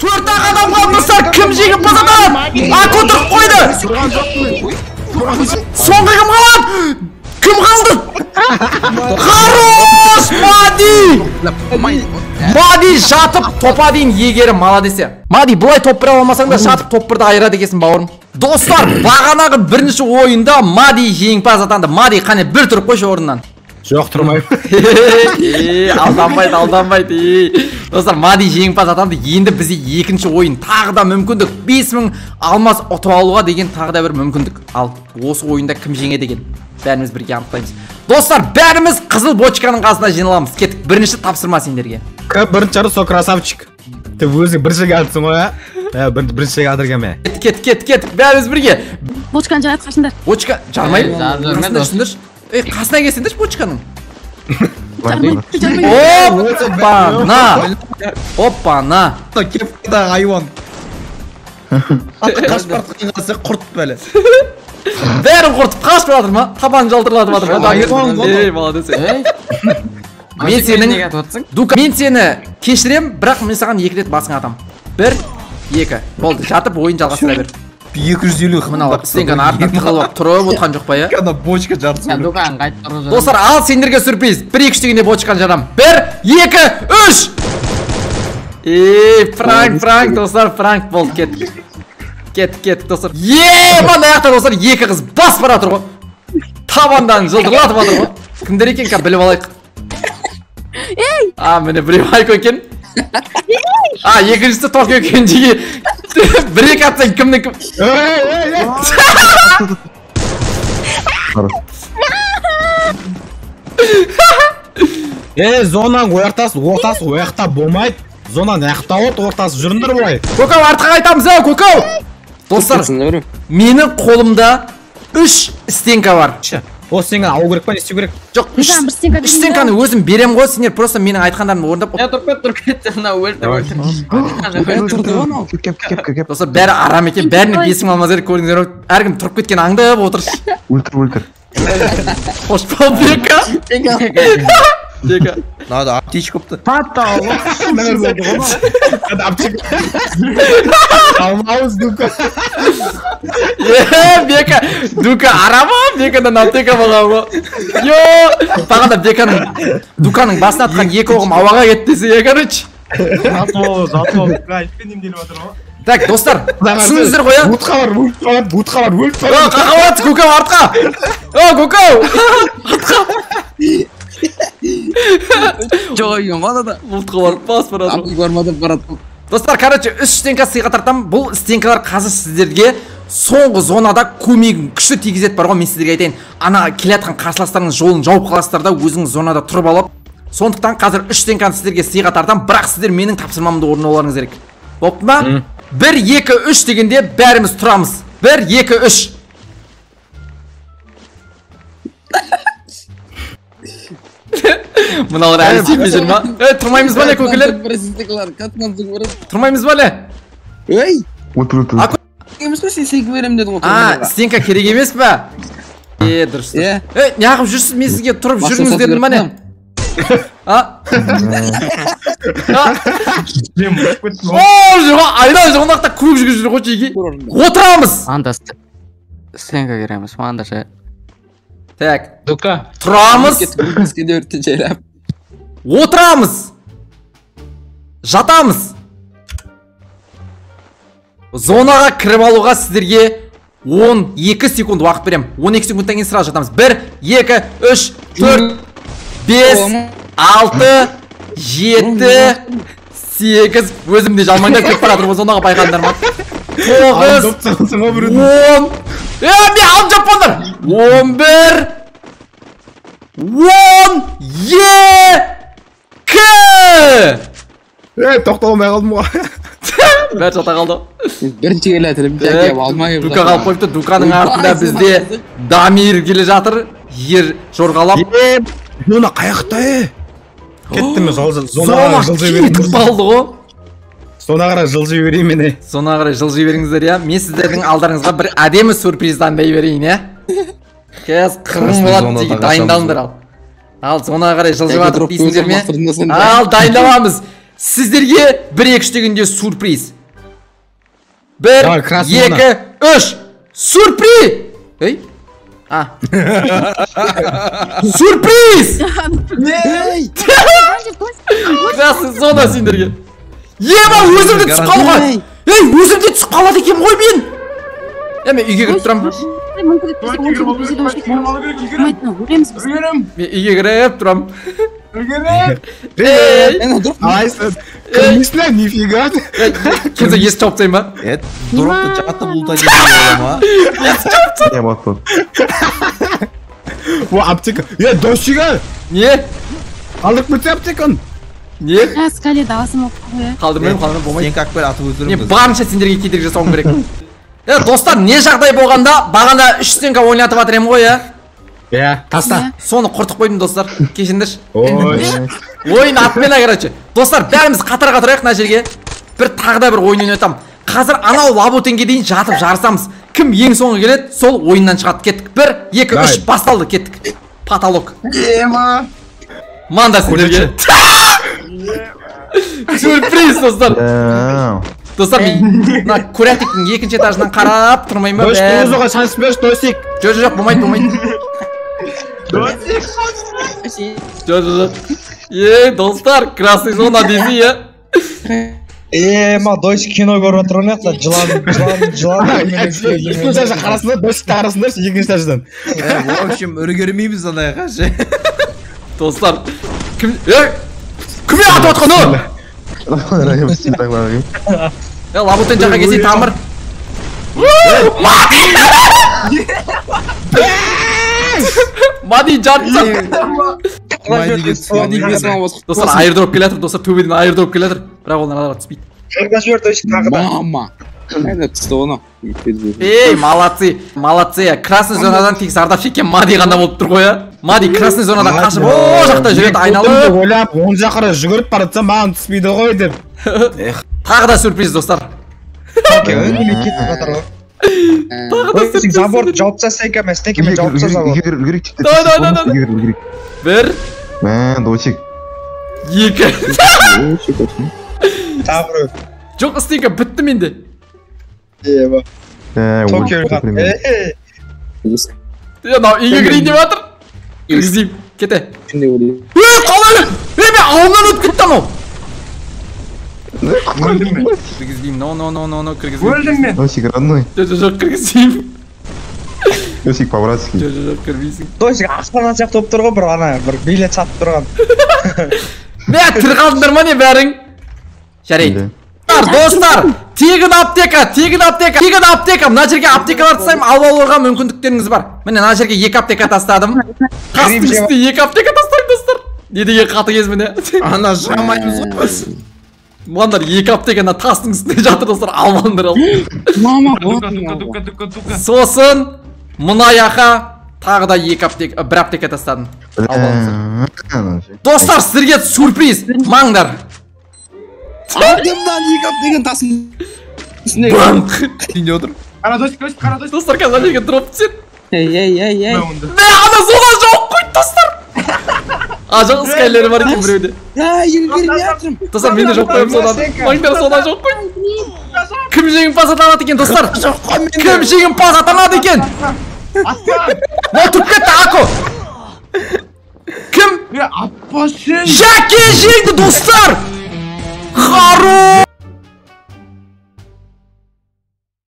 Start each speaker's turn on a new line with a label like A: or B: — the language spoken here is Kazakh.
A: Төрт ақ адам қалмаса кім жеңіп атады? Аку тұрып қойды. Соңғы кім қалады? Кім қалды? Хорош, Мади! Мади жатып топа дейін егері молодесе. Мади, бұлай топ бір алмасаң да жатып топ бірді айырады екесің бауырым. Достар, бағанағы бірінші ойында Мади жеңімпаз атанды. Мади, қане бір тұрып қойшы орыннан.
B: Жоқ, тұрмайым.
A: Алданбайды. Достар, Мади жеңімпаз атанды. Енді бізде екінші ойын тағы да мүмкіндік. 5000 алмас ұтып алуға деген тағы да бір мүмкіндік. Ал осы ойында кім жеңеді екен? Бәріміз бірге анықтаймыз. Достар, бәріміз қызыл бочканың қасына жиналамыз. Кеттік, бірінші тапсырма сендерге.
B: Бірінші ары со красавчик. Ты өзің біріншіге алдысың ғой, ә? Біріншіге алдыргеме.
A: Кет, бәріміз бірге.
C: Бочканы жарат қашындар.
A: Бочка, жармай. Қасына жүрсіңдерші. Қасына келсеңдерші бочканың. Оппана.
D: Кепкадағы айуан. Қашып артқан қасы құрт бәлі.
A: Бәрін құртып қашып жатыр ма? Табан жалтырлатып жатыр ма? Молодец. Мен сені кешірем, бірақ мен саған 2 рет басыңа атам. 1, 2. Болды, жатып ойын жалғастыра бер.
D: 250
A: Мынау стенканы артына тығылып тұрып отқан жоқ па, я?
D: Ана бочка жартысы.
A: Достар, ал сендерге сюрприз. 1-2 дегенде бочканы жарам. 1, 2, 3. Франк, достар, франк болды, кеттік. Кеттік, достар. Мана аяқта, достар, 2 қыз бас бара тұр ғой. Табандан жылдырлатып атыр ғой. Кімдер екен қа біліп алайық. Міне біреу Айко екен. Екіншісі Токио екен жеге. Бір-екі атсаң кімді кім?
B: Зонаның ортасы ояқта болмайды. Зонаның аяқта ортасы жүріндір болай.
A: Көкау, артқа қайтамыз, Көкау! Достар, менің қолымда 3 стенка бар.
B: О, стенканы алу керек па, не істеу керек?
A: Жоқ, 3 стенканы өзім берем ғой, сендер просто менің айтқандарымды орындап. Достар, бәрі арам екен, бәріне бесім алмаз керек, көрдіңіздер. Әркім тұрып кеткен аңдып отыр.
E: Өлтір.
A: Қош бол, Бека.
D: Надо аптечка опты.
B: Алмауыз Дука.
A: Бека, Дука арама, Бекадан аптека болған ғой. Бағанда Дуканың басына атқан 2 оғым ауаға кетті десе, короче.
B: Зато, айтпен емделіп отыр ғой.
A: Так, достар, түсіңіздер ғой,
B: Бутқа бар.
A: Қақават, Көкау артқа. Көкау, артқа.
F: Жоқ, мадада.
A: Бұлтқа барып, бас барады.
F: Артық бармадып барады.
A: Достар, короче, 3 стенка сыйға тартам. Бұл стенкалар қазір сіздерге соңғы зонада көмегін күшті тигізет бар ғой, мен сіздерге айтайын. Ана келатқан қарсыластарыңыз жолын жауып қаласыздар да, өзіңіз зонада тұрып алып. Сондықтан қазір 3 стенканы сіздерге сыйға тартам, бірақ сіздер менің тапсырмамды орындауларыңыз керек. Бопты ма? 1, 2, 3 дегенде бәріміз тұрамыз. 1, 2, 3. Мыналар әлі сенбей жүр ма? Тұрмаймыз ба ле, көкелер? Тұрмаймыз ба ле?
E: Отыр.
F: Емес пе, сен сенкі берем дедің ғой.
A: Стенка керек емес па? Дұрыс. Неғып жүрсіз, мен сізге тұрып жүріңіз дедім ма не? Айда жоғындақта көк жүрген жүр ғой жеге. Отырамыз!
F: Анда стенка кереміз, анда ше.
A: Так,
D: Дука.
A: тұрамыз,
F: Көкеске өртті жайлап.
A: отырамыз, жатамыз. Зонаға кіріп алуға сіздерге 12 секунд уақыт берем. 12 секундтан кейін сразу жатамыз. 1, 2, 3, 4, 5, 6, 7, 8. Өзімде жалмаңдап кетіп баратыр бұл зонаға байқадыңдар ма? 9, 10. Мен алып жаппаңдар. 11, 12.
B: Тоқталмай қалдым ғой.
A: Бәрі жата қалды.
F: Бірінші келе әтілім, жәке алмай.
A: Дука қалып қойыпты, Дуканың артында бізде Дамир келе жатыр. Ер жорғалап.
B: Зона қаяқта, Кетті ме,
A: зонаға кетіп қалды ғой.
B: Зона қарай жылжи берейін мені.
A: Зона қарай жылжи беріңіздер, я. Мен сіздердің алдарыңызға бір әдемі сюрприз дайындай берейін, я. Кез қырың болады деген дайындалыңдар ал. Ал зонаға қарай жылжып жатыр дейсіңдер ме? Ал дайындамамыз. Sizlerge 1-2 degende sürpriz. 1,
B: Ya, krasno
A: 2, 3. Sürpriz. Ey? Ha. Sürpriz. Krasny zona sendерге. Ема, өзімді түсіп қалған. Ей, өзімді түсіп қалады екен ғой мен. Мен үйге кіріп тұрам. Мен үйге кіріп тұрам.
B: Алайсың. Кімісіне, нифига.
A: Kenza есік жауып тастайын ба?
D: Дұрықты жатып ұлта кеткен ма?
E: Я мотор.
B: О, аптека. Досшыға.
A: Не?
B: Алдық мүтсе аптеканы.
A: Не?
C: Скале давасым оқып қоя.
A: Қалдырмаймын, болмайды.
D: Сен как бір атып
A: Мен
D: өздіріңіз.
A: барынша сендерге кедергі жасауым керек. Достар, не жағдай болғанда бағана 3 стенка ойнатып жатыр едім ғой,
B: Таста.
A: Соны құртып қойдым, достар. Кешіңдерші.
B: Ой.
A: Ойын атмена, короче. Достар, бәріміз қатарға тұрайық мына жерге. Тағы да бір ойын ойнатамын. Қазір анау лабутенге дейін жатып жарысамыз. Кім ең соңғы келеді, сол ойыннан шығады. Кеттік. 1, 2, 3 басталды, кеттік. Потолок.
D: Ема.
A: Манда сендерге. Сюрприз, достар. Достар, мен курятиктің екінші этажынан қарап тұрмайын ба?
B: Досшыға шанс берші, Досик.
A: Жоқ, болмайды. Жоқ. Достар, красный зона дейсі,
G: Ма, Досик кино көріп отырған яқта, жылан.
B: Екінші этаждан қарасындар, Досикті қарасындар, екінші этаждан.
D: В общем, үргермейміз анайға ше.
A: Достар, кім атып отқан о? Лабутен жаққа келсей тамыр. Мади жартсақ. Достар, айырдроп келатыр, достар, төбеден айырдроп келатыр. Бірақ олар адаға түспейді.
G: Жырға жібер, Досик тағы да.
F: Мама. Қайда түсті оны?
A: Ей, молодцы. Красный зонадан тек зардап шеккен Мади ғана болып тұр ғой, Мади красный зонадан қашып, о жақта жүреді айналып.
B: Ойлап, оң жақыра жүгіріп баратса, маған түспейді ғой деп.
A: Тағы да сюрприз, достар.
G: Өңіне кетіп жатыр ғой. Досик заборды жауып тастаса екен, стекемен жауып тастаса забор.
A: Да. 1,
E: Досик.
A: 2.
G: Тағы бір.
A: Жоқ, стенка бітті менде.
G: Ема. Токио ұрған.
A: Мынау үйге кірейін деп жатыр. Кіргізейін. Кете.
F: Қалай?
A: Мен ауылынан өтіп кетті анау.
G: Өлдім мен.
A: Кіргізбеймін. No, кіргізбеймін.
G: Өлдім мен.
E: Досик, родной.
A: Жоқ, кіргізбеймін.
E: Досик, по-братски.
A: Жоқ, кіргізбейсің.
G: Досик аспаннан сияқты болып тұр ғой, бір ана, бір билет сатып тұрған.
A: Мен тір қалдыңдар ма не бәрің? Жарайды. Достар, тегін аптека. Мына жерге аптекалар тастаймын, алуларға мүмкіндіктеріңіз бар. Міне мына жерге 2 аптека тастадым. Қастың үстіне 2 аптека тастаймын, достар. Не деген қатыгез міне.
D: Ана жамаймыз ғой.
A: Мындар 2 аптеканы тастың үстіне жатыр, достар. Алмаңдар ал.
F: Мама,
A: Сосын мына яқа тағы да 1 аптека тастадым. Достар, сіздерге сюрприз. Маңдар.
F: Ардымдан 2 аптеген тасын.
A: Банк.
D: Үйінде отыр.
A: Достар, қазір жерге дроп түседі.
F: Ей.
A: Ана зона жоқ қой, достар. Жоқ, скайлері бар екен біреуде.
F: Елгерім жатырым.
A: Достар, менде жоқ қойым содан. Маңдар содан жоқ қой. Кім жеңімпаз атанады екен, достар? Кім жеңімпаз атанады екен? Мол тұрып кетті, Ако. Кім? Жаке жеңді, достар. Хару!